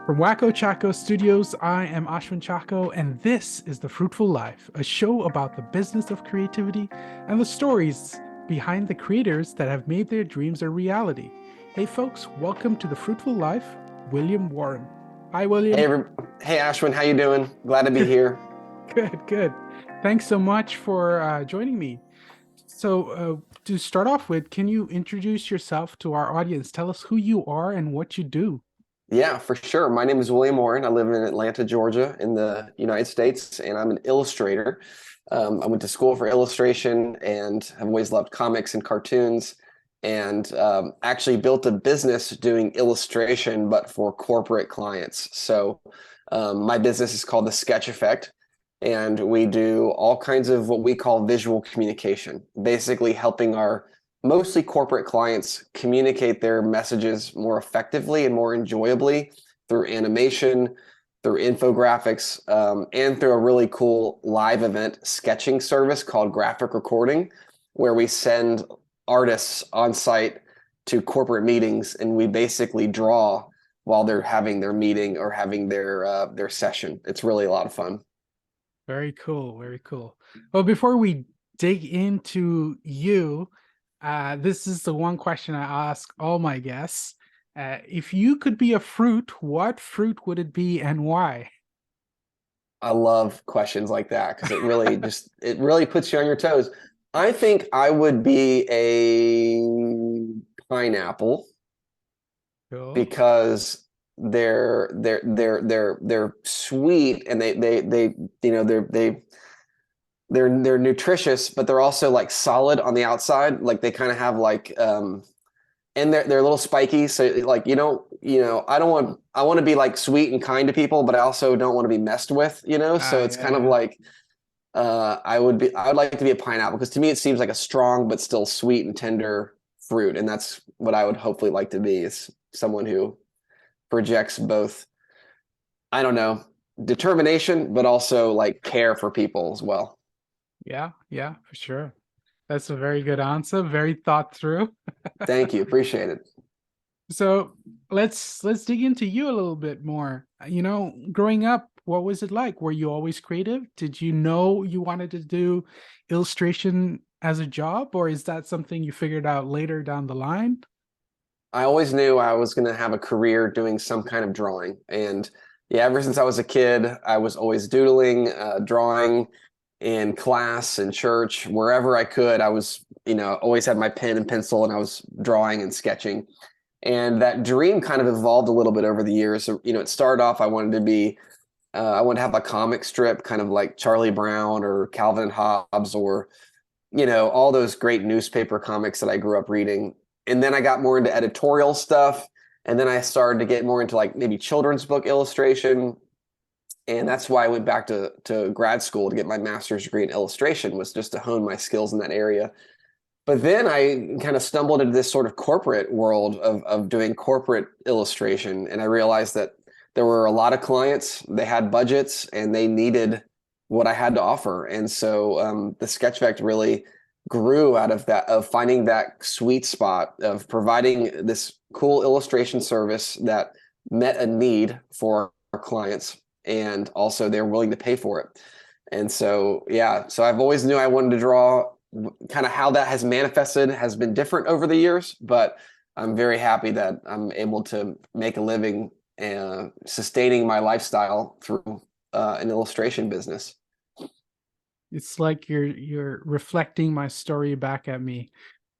From Wacko Chaco Studios, I am Ashwin Chaco, and this is The Fruitful Life, a show about the business of creativity and the stories behind the creators that have made their dreams a reality. Hey, folks, welcome to The Fruitful Life, William Warren. Hi, Hey, William. hey, Ashwin, how you doing? Glad to be here. Good, good. Thanks so much for joining me. To start off with, can you introduce yourself to our audience? Tell us who you are and what you do. Yeah, for sure. My name is William Warren. I live in Atlanta, Georgia, in the United States, and I'm an illustrator. I went to school for illustration and have always loved comics and cartoons, and actually built a business doing illustration, but for corporate clients. So my business is called The Sketch Effect, and we do all kinds of what we call visual communication, basically helping our mostly corporate clients communicate their messages more effectively and more enjoyably through animation, through infographics, and through a really cool live event sketching service called Graphic Recording, where we send artists on site to corporate meetings and we basically draw while they're having their meeting or having their session. It's really a lot of fun. Very cool, very cool. Well, before we dig into you, this is the one question I ask all my guests. If you could be a fruit, what fruit would it be and why? I love questions like that because it really puts you on your toes. I think I would be a pineapple Cool. because they're sweet and they you know they're nutritious, but they're also like solid on the outside. Like they kind of have like and they're a little spiky. So like I want to be like sweet and kind to people, but I also don't want to be messed with, So it's Yeah, kind of yeah. like I would like to be a pineapple because to me it seems like a strong but still sweet and tender fruit, and that's what I would hopefully like to be is someone who projects both, I don't know, determination, but also like care for people as well. Yeah, yeah, for sure. That's a very good answer, very thought through. Thank you. Appreciate it. So let's dig into you a little bit more. Growing up, what was it like? Were you always creative? Did you know you wanted to do illustration as a job, or is that something you figured out later down the line? I always knew I was going to have a career doing some kind of drawing. And yeah, ever since I was a kid, I was always doodling, drawing in class, in church, wherever I could. I was, always had my pen and pencil and I was drawing and sketching. And that dream kind of evolved a little bit over the years. So, it started off, I wanted to have a comic strip, kind of like Charlie Brown or Calvin and Hobbes or all those great newspaper comics that I grew up reading. And then I got more into editorial stuff. And then I started to get more into like maybe children's book illustration. And that's why I went back to grad school to get my master's degree in illustration, was just to hone my skills in that area. But then I kind of stumbled into this sort of corporate world of doing corporate illustration. And I realized that there were a lot of clients, they had budgets, and they needed what I had to offer. And so the Sketch Effect really grew out of that, of finding that sweet spot of providing this cool illustration service that met a need for our clients. And also they're willing to pay for it. And so, yeah, so I've always knew I wanted to draw. Kind of how that has manifested has been different over the years, but I'm very happy that I'm able to make a living sustaining my lifestyle through an illustration business. It's like you're reflecting my story back at me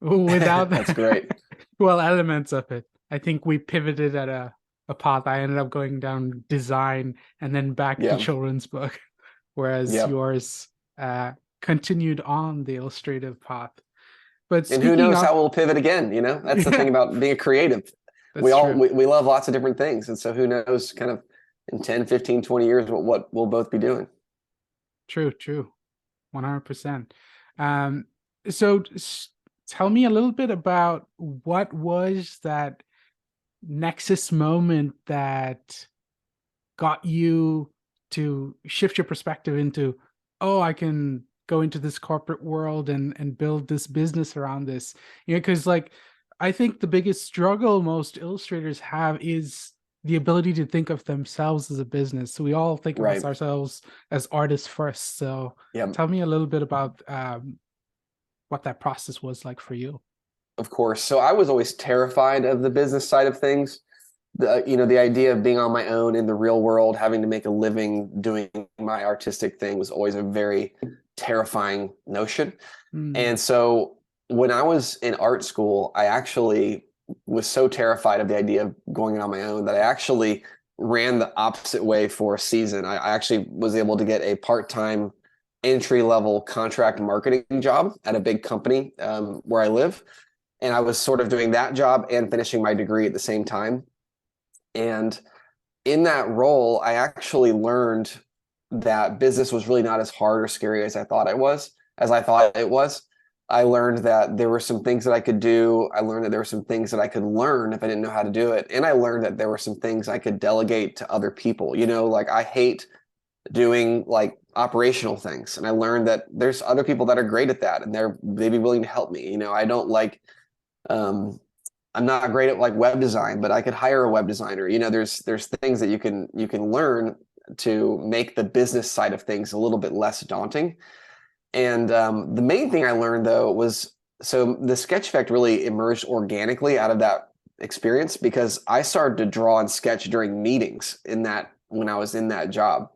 without That's great. well, elements of it. I think we pivoted at a path. I ended up going down design and then back to Yeah. children's book, whereas Yep. yours continued on the illustrative path. But And who speaking knows of, how we'll pivot again, That's the thing yeah, about being a creative. We that's all true. we love lots of different things. And so who knows kind of in 10, 15, 20 years what we'll both be doing. True, true. 100%. Um, so tell me a little bit about what was that nexus moment that got you to shift your perspective into, oh, I can go into this corporate world and build this business around this. Because like I think the biggest struggle most illustrators have is the ability to think of themselves as a business. So we all think of Right. ourselves as artists first. So Yep. tell me a little bit about what that process was like for you. Of course. So I was always terrified of the business side of things. The idea of being on my own in the real world, having to make a living doing my artistic thing was always a very terrifying notion. Mm, And so when I was in art school, I actually was so terrified of the idea of going on my own that I actually ran the opposite way for a season. I actually was able to get a part-time entry-level contract marketing job at a big company where I live. And I was sort of doing that job and finishing my degree at the same time. And in that role, I actually learned that business was really not as hard or scary as I thought it was. I learned that there were some things that I could do. I learned that there were some things that I could learn if I didn't know how to do it. And I learned that there were some things I could delegate to other people. Like I hate doing like operational things. And I learned that there's other people that are great at that and they'd be willing to help me. I don't like um I'm not great at like web design, but I could hire a web designer. There's things that you can learn to make the business side of things a little bit less daunting. And the main thing I learned though was so the sketch effect really emerged organically out of that experience because I started to draw and sketch during meetings when I was in that job.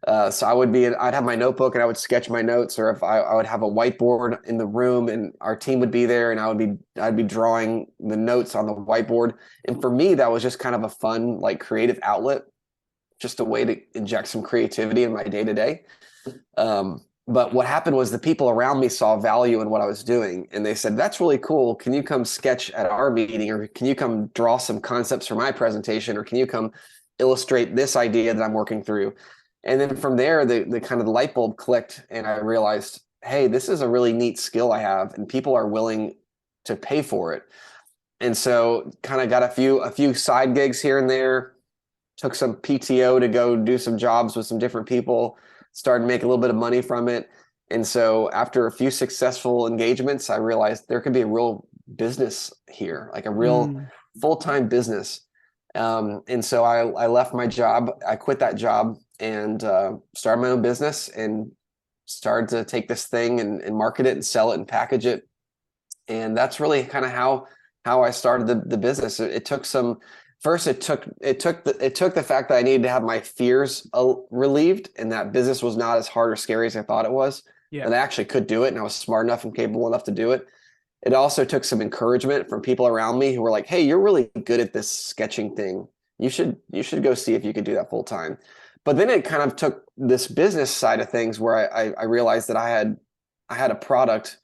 So I'd have my notebook and I would sketch my notes, or if I would have a whiteboard in the room and our team would be there and I'd be drawing the notes on the whiteboard. And for me, that was just kind of a fun, like creative outlet, just a way to inject some creativity in my day to day. But what happened was the people around me saw value in what I was doing and they said, "That's really cool. Can you come sketch at our meeting, or can you come draw some concepts for my presentation, or can you come illustrate this idea that I'm working through?" And then from there, the kind of the light bulb clicked and I realized, hey, this is a really neat skill I have and people are willing to pay for it. And so kind of got a few side gigs here and there, took some PTO to go do some jobs with some different people, started making a little bit of money from it. And so after a few successful engagements, I realized there could be a real business here, like a real mm. full-time business. And so I left my job. I quit that job and started my own business and started to take this thing and market it and sell it and package it. And that's really kind of how I started the business. It took some first it took the fact that I needed to have my fears relieved and that business was not as hard or scary as I thought it was. Yeah. And I actually could do it and I was smart enough and capable enough to do it. It also took some encouragement from people around me who were like, "Hey, you're really good at this sketching thing. You should go see if you could do that full time." But then it kind of took this business side of things where I realized that I had a product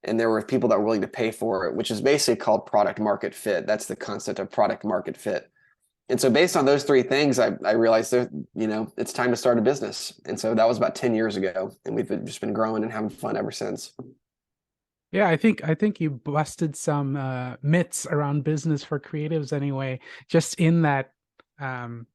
and there were people that were willing to pay for it, which is basically called product market fit. That's the concept of product market fit. And so based on those three things, I realized that, it's time to start a business. And so that was about 10 years ago. And just been growing and having fun ever since. Yeah, I think you busted some myths around business for creatives anyway, just in that um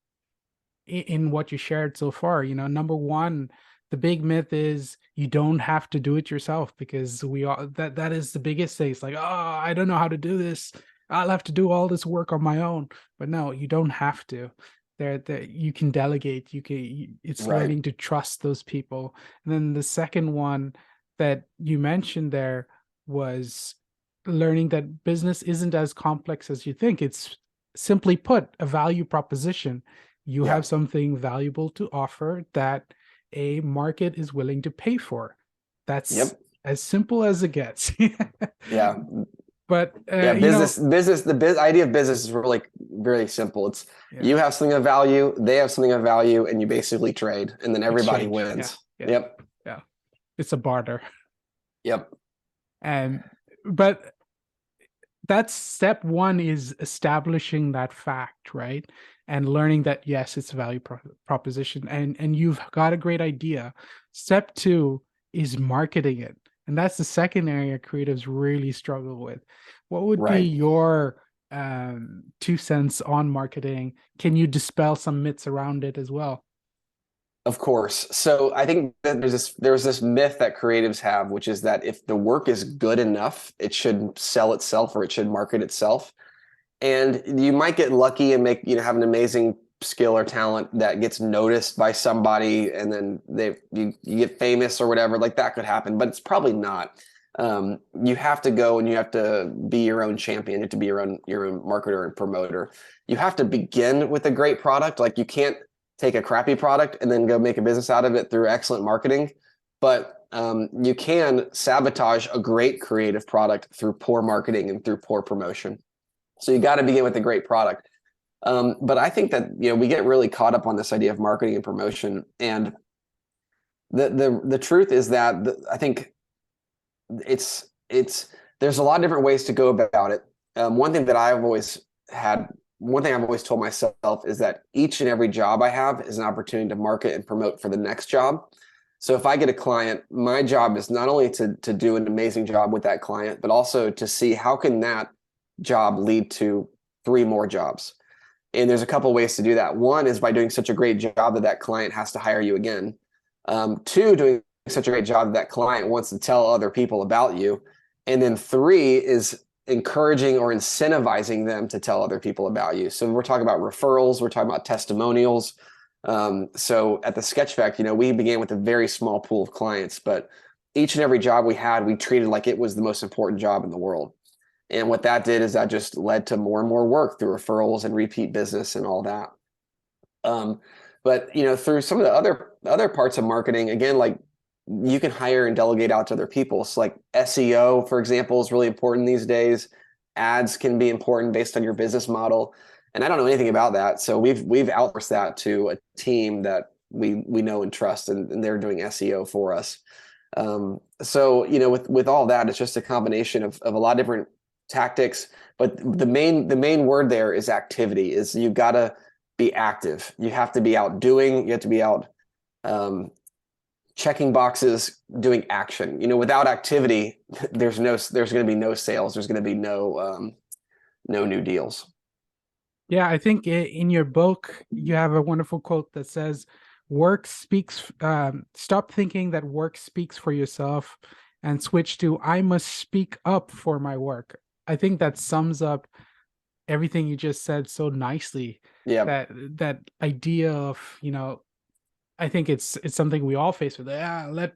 in what you shared so far. Number one, the big myth is you don't have to do it yourself, because we all that is the biggest thing. It's like, oh, I don't know how to do this. I'll have to do all this work on my own. But no, you don't have to. There you can delegate. It's Right. learning to trust those people. And then the second one that you mentioned there was learning that business isn't as complex as you think. It's simply put, a value proposition. You Yeah. have something valuable to offer that a market is willing to pay for. That's Yep. as simple as it gets. Yeah. But Yeah. The idea of business is really, really simple. It's yeah, you have something of value, they have something of value, and you basically trade, and then everybody exchange. Yeah, wins. yeah, Yep. yeah. It's a barter. Yep. And but that's step one, is establishing that fact, right? And learning that yes, it's a value proposition, and you've got a great idea. Step two is marketing it, and that's the second area creatives really struggle with. What would be Right. your 2 cents on marketing? Can you dispel some myths around it as well? Of course. So I think that there's this myth that creatives have, which is that if the work is good enough, it should sell itself or it should market itself. And you might get lucky and make, have an amazing skill or talent that gets noticed by somebody, and then you get famous or whatever. Like that could happen, but it's probably not. You have to go and you have to be your own champion. You have to be your own marketer and promoter. You have to begin with a great product. Like you can't take a crappy product and then go make a business out of it through excellent marketing. But you can sabotage a great creative product through poor marketing and through poor promotion. So you got to begin with a great product. But I think that we get really caught up on this idea of marketing and promotion, and the truth is that I think it's there's a lot of different ways to go about it. One thing I've always told myself is that each and every job I have is an opportunity to market and promote for the next job. So if I get a client, my job is not only to do an amazing job with that client, but also to see how can that job lead to 3 more jobs. And there's a couple of ways to do that. One is by doing such a great job that client has to hire you again. 2, doing such a great job that client wants to tell other people about you. And then 3 is encouraging or incentivizing them to tell other people about you. So we're talking about referrals, we're talking about testimonials. So at the Sketch Fact, we began with a very small pool of clients, but each and every job we had, we treated like it was the most important job in the world. And what that did is that just led to more and more work through referrals and repeat business and all that. But through some of the other parts of marketing, again, like you can hire and delegate out to other people. So like SEO, for example, is really important these days. Ads can be important based on your business model. And I don't know anything about that. So we've outsourced that to a team that we know and trust, and they're doing SEO for us. So with all that, it's just a combination of a lot of different tactics, but the main word there is activity. Is you got to be active. You have to be out doing. You have to be out checking boxes, doing action. Without activity, there's going to be no sales. There's going to be no new deals. Yeah, I think in your book you have a wonderful quote that says, "Work speaks. Stop thinking that work speaks for yourself, and switch to I must speak up for my work." I think that sums up everything you just said so nicely. Yeah. That idea of, I think it's something we all face with. Let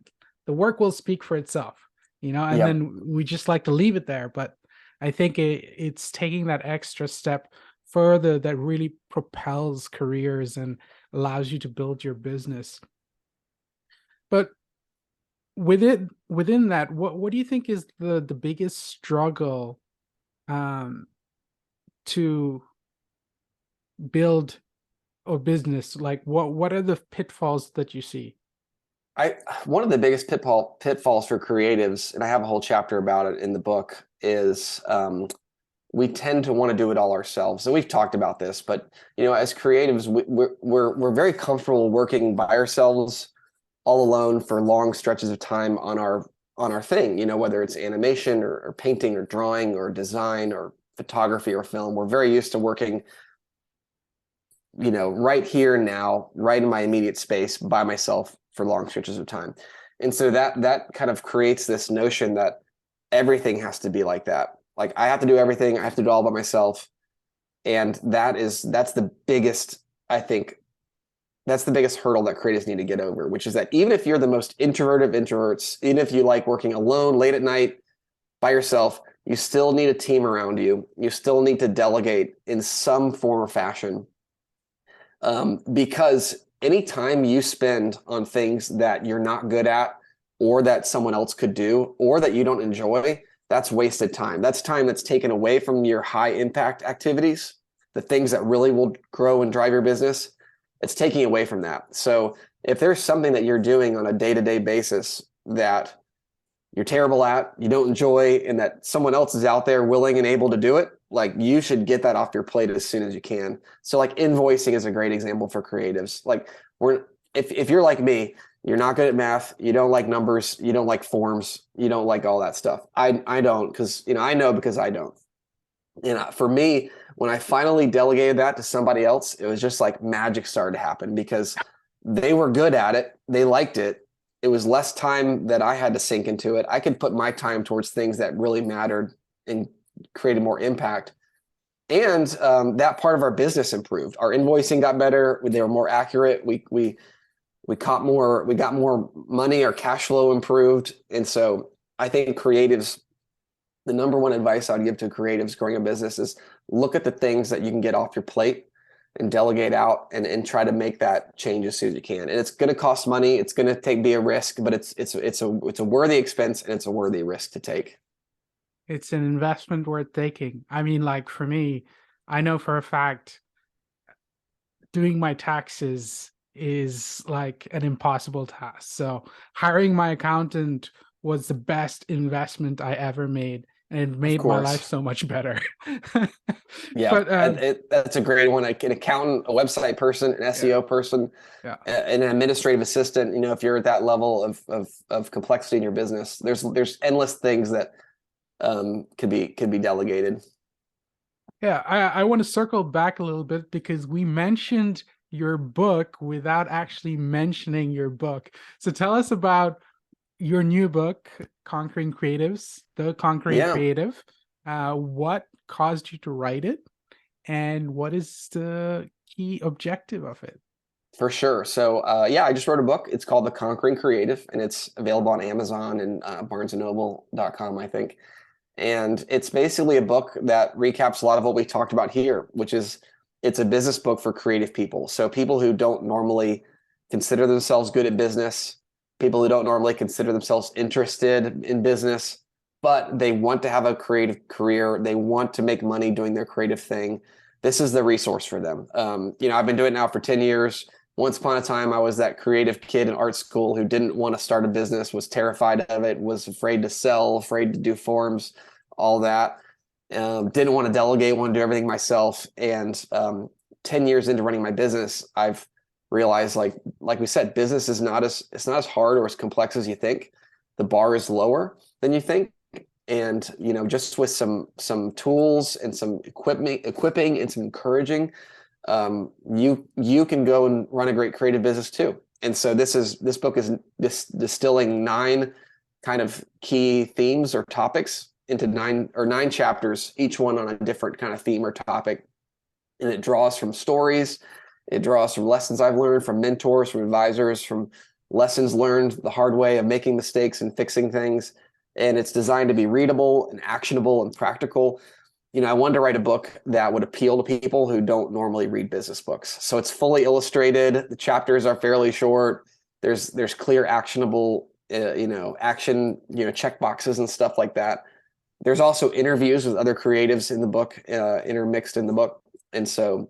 the work will speak for itself, and Yep. then we just like to leave it there. But I think it's taking that extra step further that really propels careers and allows you to build your business. But within that, what do you think is the biggest struggle to build a business? Like what are the pitfalls that you see? One of the biggest pitfalls for creatives, and I have a whole chapter about it in the book, is we tend to want to do it all ourselves. And we've talked about this, but as creatives, we're very comfortable working by ourselves, all alone for long stretches of time on our thing. Whether it's animation or painting or drawing or design or photography or film, we're very used to working right here now, right in my immediate space by myself for long stretches of time. And so that kind of creates this notion that everything has to be like that. Like I have to do everything. I have to do it all by myself. And that's the biggest, I think, that's the biggest hurdle that creatives need to get over, which is that even if you're the most introverted of introverts, even if you like working alone late at night by yourself, you still need a team around you. You still need to delegate in some form or fashion. Because anytime you spend on things that you're not good at, or that someone else could do, or that you don't enjoy, that's wasted time. That's time that's taken away from your high impact activities, the things that really will grow and drive your business. It's taking away from that. So if there's something that you're doing on a day-to-day basis that you're terrible at, you don't enjoy, and that someone else is out there willing and able to do it, like you should get that off your plate as soon as you can. So like invoicing is a great example for creatives. Like if you're like me, you're not good at math, you don't like numbers, you don't like forms, you don't like all that stuff. I don't, because I know because I don't. And for me, when I finally delegated that to somebody else, it was just like magic started to happen because they were good at it. They liked it. It was less time that I had to sink into it. I could put my time towards things that really mattered and created more impact. and that part of our business improved. Our invoicing got better. They were more accurate. We caught more. We got more money. Our cash flow improved. And so I think creatives, the number one advice I'd give to creatives growing a business is look at the things that you can get off your plate and delegate out, and try to make that change as soon as you can. And it's going to cost money. It's going to be a risk, but it's a worthy expense, and it's a worthy risk to take. It's an investment worth taking. I mean, like for me, I know for a fact doing my taxes is like an impossible task. So hiring my accountant was the best investment I ever made, and it Of made my life course. so much better. Yeah, But that's a great one. Like an accountant, a website person, an yeah, SEO person, yeah. an administrative assistant. You know, if you're at that level of complexity in your business, there's endless things that could be delegated. Yeah, I want to circle back a little bit because we mentioned your book without actually mentioning your book. So tell us about your new book, Conquering Creatives, The Conquering Yeah, Creative. What caused you to write it, and what is the key objective of it? for sure. So yeah, I just wrote a book. It's called The Conquering Creative, and it's available on Amazon and barnesandnoble.com, I think. And it's basically a book that recaps a lot of what we talked about here, which is it's a business book for creative people. So people who don't normally consider themselves good at business, people who don't normally consider themselves interested in business, but they want to have a creative career. They want to make money doing their creative thing. This is the resource for them. I've been doing it now for 10 years. Once upon a time, I was that creative kid in art school who didn't want to start a business, was terrified of it, was afraid to sell, afraid to do forms, all that. Didn't want to delegate, want to do everything myself. And 10 years into running my business, I've realized, like we said, business is not as it's not as hard or as complex as you think. The bar is lower than you think. And just with some tools and some equipping and some encouraging, you can go and run a great creative business too. And so this book is distilling 9 kind of key themes or topics into 9 chapters, each one on a different kind of theme or topic. And it draws from stories, it draws from lessons I've learned from mentors, from advisors, from lessons learned the hard way of making mistakes and fixing things. And it's designed to be readable and actionable and practical. I wanted to write a book that would appeal to people who don't normally read business books. So it's fully illustrated. The chapters are fairly short. There's clear actionable, action, check boxes and stuff like that. There's also interviews with other creatives in the book, intermixed in the book. And so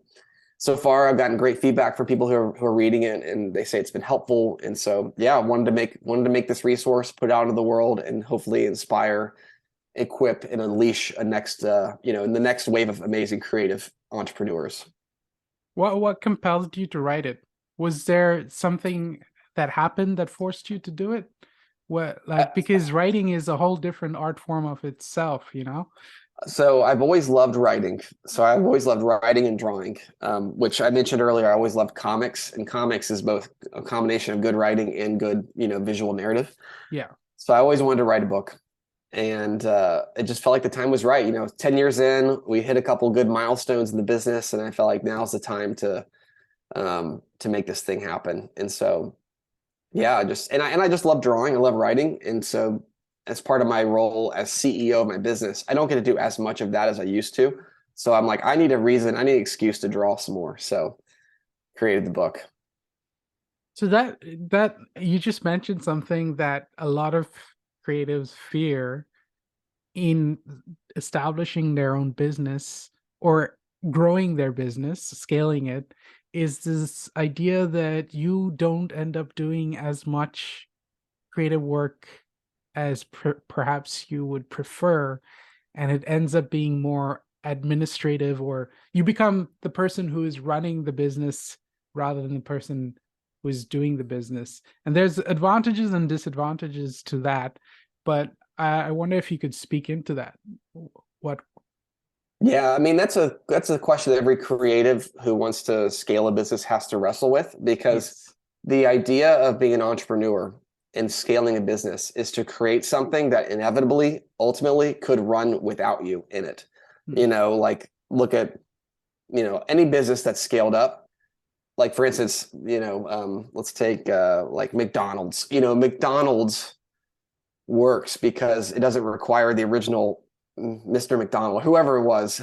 far I've gotten great feedback from people who are reading it, and they say it's been helpful. And so, yeah, I wanted to make this resource, put out into the world, and hopefully inspire, equip, and unleash in the next wave of amazing creative entrepreneurs. What compelled you to write it? Was there something that happened that forced you to do it? Because writing is a whole different art form of itself, you know? So I've always loved writing. So I've always loved writing and drawing, which I mentioned earlier. I always loved comics, and comics is both a combination of good writing and good, visual narrative. Yeah. So I always wanted to write a book, and it just felt like the time was right. 10 years in, we hit a couple good milestones in the business, and I felt like now's the time to make this thing happen. And so, yeah, I just love drawing. I love writing, and so as part of my role as CEO of my business, I don't get to do as much of that as I used to. So I'm like, I need an excuse to draw some more. So created the book. So that you just mentioned something that a lot of creatives fear in establishing their own business or growing their business, scaling it, is this idea that you don't end up doing as much creative work as perhaps you would prefer, and it ends up being more administrative, or you become the person who is running the business rather than the person who is doing the business. And there's advantages and disadvantages to that, but I wonder if you could speak into that. What? Yeah, I mean that's a question that every creative who wants to scale a business has to wrestle with, because Yes. the idea of being an entrepreneur and scaling a business is to create something that inevitably, ultimately could run without you in it. Hmm. Like look at, any business that's scaled up, like for instance, let's take like McDonald's. McDonald's works because it doesn't require the original Mr. McDonald, whoever it was,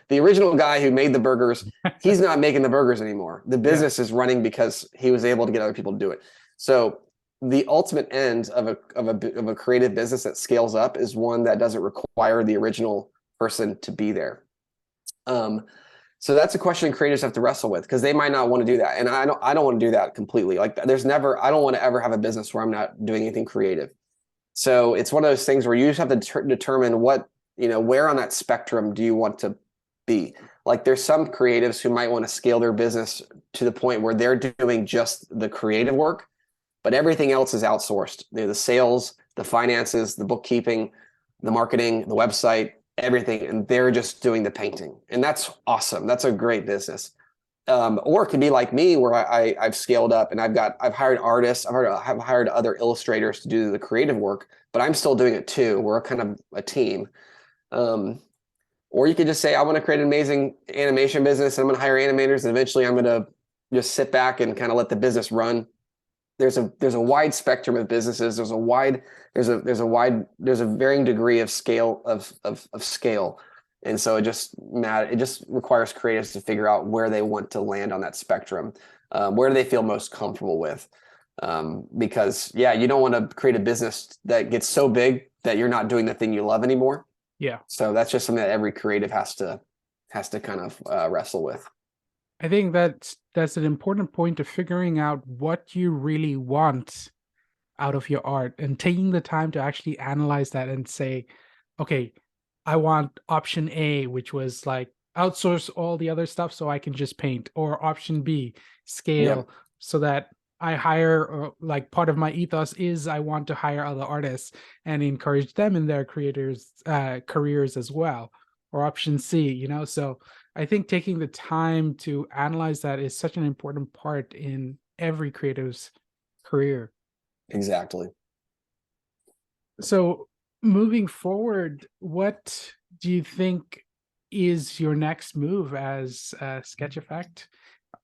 the original guy who made the burgers. He's not making the burgers anymore. The Yeah. business is running because he was able to get other people to do it. So the ultimate end of a creative business that scales up is one that doesn't require the original person to be there. So that's a question creators have to wrestle with, because they might not want to do that. And I don't want to do that completely. Like I don't want to ever have a business where I'm not doing anything creative. So it's one of those things where you just have to determine where on that spectrum do you want to be. Like there's some creatives who might want to scale their business to the point where they're doing just the creative work, but everything else is outsourced. The sales, the finances, the bookkeeping, the marketing, the website, everything, and they're just doing the painting. And that's awesome. That's a great business. Or it could be like me, where I've scaled up and I've hired artists, I've hired other illustrators to do the creative work, but I'm still doing it too. We're kind of a team. Or you could just say, I want to create an amazing animation business, and I'm going to hire animators, and eventually I'm going to just sit back and kind of let the business run. There's a wide spectrum of businesses. There's a varying degree of scale of scale. And so it just requires creatives to figure out where they want to land on that spectrum. Where do they feel most comfortable with? Because you don't want to create a business that gets so big that you're not doing the thing you love anymore. Yeah. So that's just something that every creative has to kind of wrestle with. I think that's an important point of figuring out what you really want out of your art, and taking the time to actually analyze that and say, okay, I want option A, which was like outsource all the other stuff so I can just paint, or option B, scale, so that I hire, or like part of my ethos is I want to hire other artists and encourage them in their careers as well. Or option C, so I think taking the time to analyze that is such an important part in every creative's career. Exactly. So moving forward, what do you think is your next move as Sketch Effect?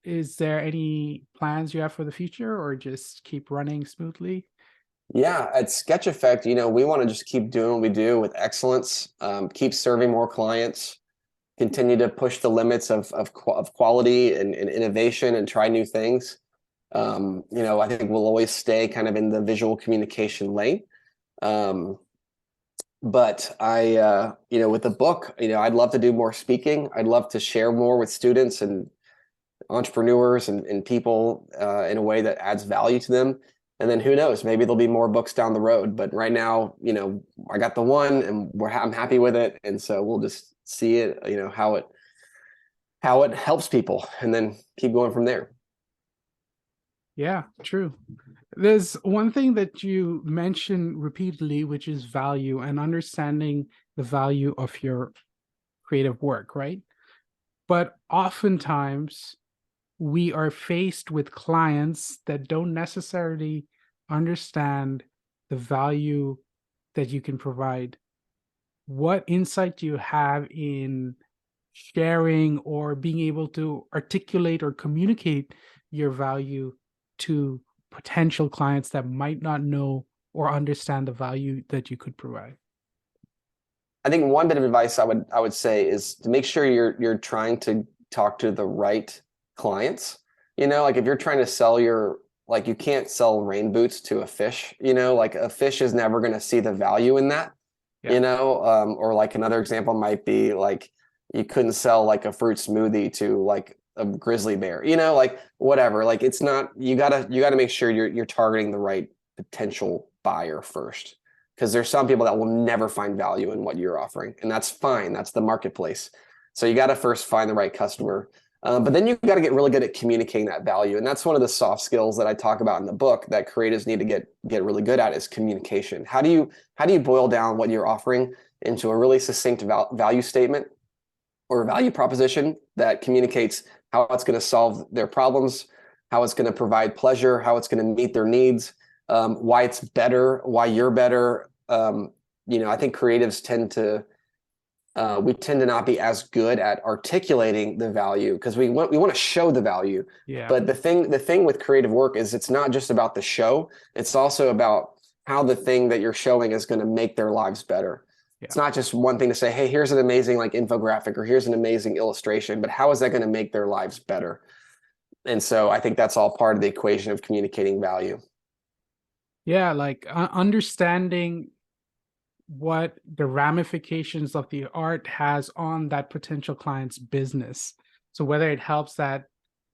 Is there any plans you have for the future, or just keep running smoothly? Yeah, at Sketch Effect, we want to just keep doing what we do with excellence, keep serving more clients, continue to push the limits of quality and innovation, and try new things. I think we'll always stay kind of in the visual communication lane. But with the book, I'd love to do more speaking. I'd love to share more with students and entrepreneurs and people in a way that adds value to them. And then who knows, maybe there'll be more books down the road. But right now, I got the one, and I'm happy with it. And so we'll just see it, how it helps people, and then keep going from there. Yeah, true. There's one thing that you mention repeatedly, which is value and understanding the value of your creative work, right? But oftentimes we are faced with clients that don't necessarily understand the value that you can provide. What insight do you have in sharing or being able to articulate or communicate your value to potential clients that might not know or understand the value that you could provide? I think one bit of advice I would say is to make sure you're trying to talk to the right clients. Like if you're trying to sell you can't sell rain boots to a fish. Like a fish is never going to see the value in that. Or like another example might be like you couldn't sell like a fruit smoothie to like a grizzly bear. Like whatever. Like it's not. You gotta make sure you're targeting the right potential buyer first. Because there's some people that will never find value in what you're offering, and that's fine. That's the marketplace. So you got to first find the right customer, but then you got to get really good at communicating that value, and that's one of the soft skills that I talk about in the book that creatives need to get really good at is communication. How do you boil down what you're offering into a really succinct value statement or value proposition that communicates how it's going to solve their problems, how it's going to provide pleasure, how it's going to meet their needs, why it's better, why you're better. I think creatives tend to we tend to not be as good at articulating the value because we want to show the value. Yeah. But the thing with creative work is it's not just about the show. It's also about how the thing that you're showing is going to make their lives better. Yeah. It's not just one thing to say, hey, here's an amazing like infographic or here's an amazing illustration, but how is that going to make their lives better? And so I think that's all part of the equation of communicating value. Yeah, like understanding what the ramifications of the art has on that potential client's business. So whether it helps that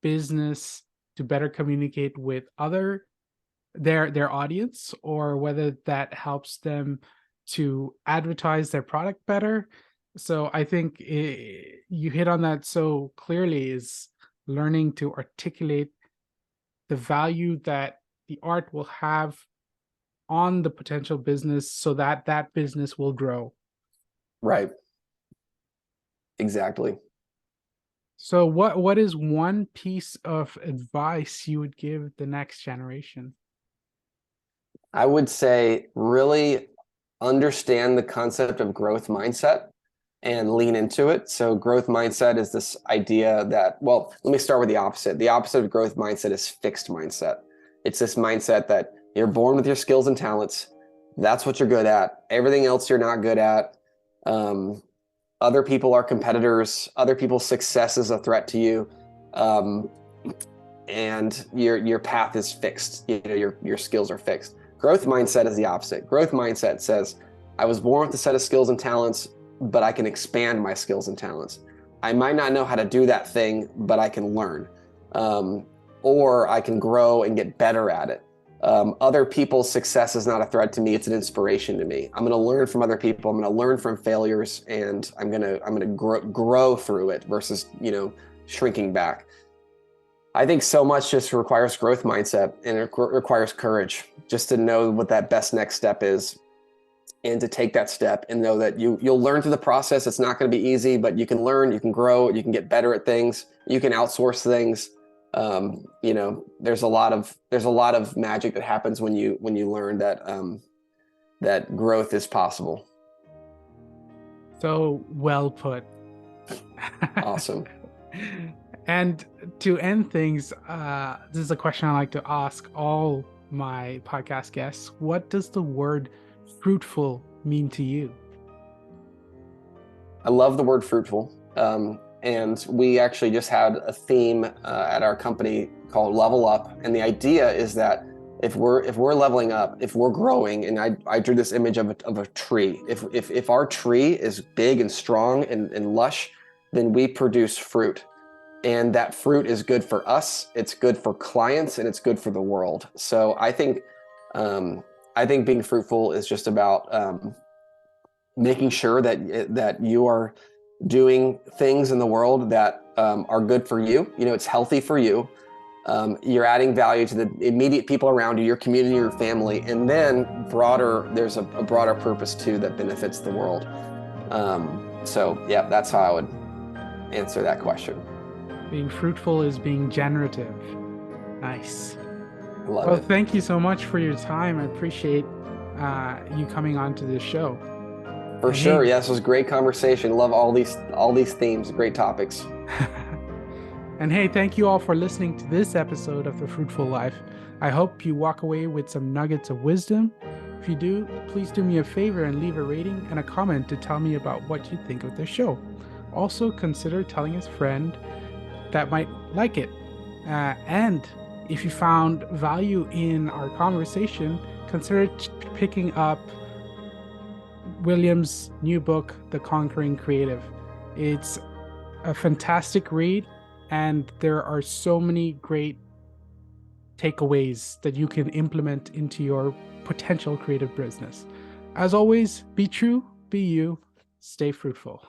business to better communicate with their audience, or whether that helps them to advertise their product better. So I think you hit on that so clearly, is learning to articulate the value that the art will have on the potential business so that that business will grow. Right. Exactly. So what is one piece of advice you would give the next generation? I would say really understand the concept of growth mindset and lean into it. So growth mindset is this idea that, well, let me start with the opposite. The opposite of growth mindset is fixed mindset. It's this mindset that you're born with your skills and talents. That's what you're good at. Everything else you're not good at. Other people are competitors. Other people's success is a threat to you. And your path is fixed. You know, your skills are fixed. Growth mindset is the opposite. Growth mindset says, I was born with a set of skills and talents, but I can expand my skills and talents. I might not know how to do that thing, but I can learn. Or I can grow and get better at it. Other people's success is not a threat to me. It's an inspiration to me. I'm going to learn from other people. I'm going to learn from failures, and I'm going to grow through it versus, shrinking back. I think so much just requires growth mindset, and it requires courage just to know what that best next step is, and to take that step and know that you'll learn through the process. It's not going to be easy, but you can learn, you can grow, you can get better at things, you can outsource things. There's a lot of magic that happens when you learn that growth is possible. So well put. Awesome. And to end things, this is a question I like to ask all my podcast guests. What does the word fruitful mean to you? I love the word fruitful. And we actually just had a theme at our company called Level Up. And the idea is that if we're leveling up, if we're growing, and I drew this image of a tree. If our tree is big and strong and lush, then we produce fruit. And that fruit is good for us, it's good for clients, and it's good for the world. So I think being fruitful is just about making sure that you are doing things in the world that are good for you. It's healthy for you. You're adding value to the immediate people around you, your community, your family, and then there's a broader purpose too that benefits the world. So yeah, that's how I would answer that question. Being fruitful is being generative. Nice. Love Well, it. thank you so much for your time. I appreciate you coming on to this show. For And sure. hey, Yes, it was a great conversation. Love all these themes, great topics. and hey, thank you all for listening to this episode of The Fruitful Life. I hope you walk away with some nuggets of wisdom. If you do, please do me a favor and leave a rating and a comment to tell me about what you think of the show. Also, consider telling his friend that might like it. And if you found value in our conversation, consider picking up Willam's new book, The Conquering Creative. It's a fantastic read, and there are so many great takeaways that you can implement into your potential creative business. As always, be true, be you, stay fruitful.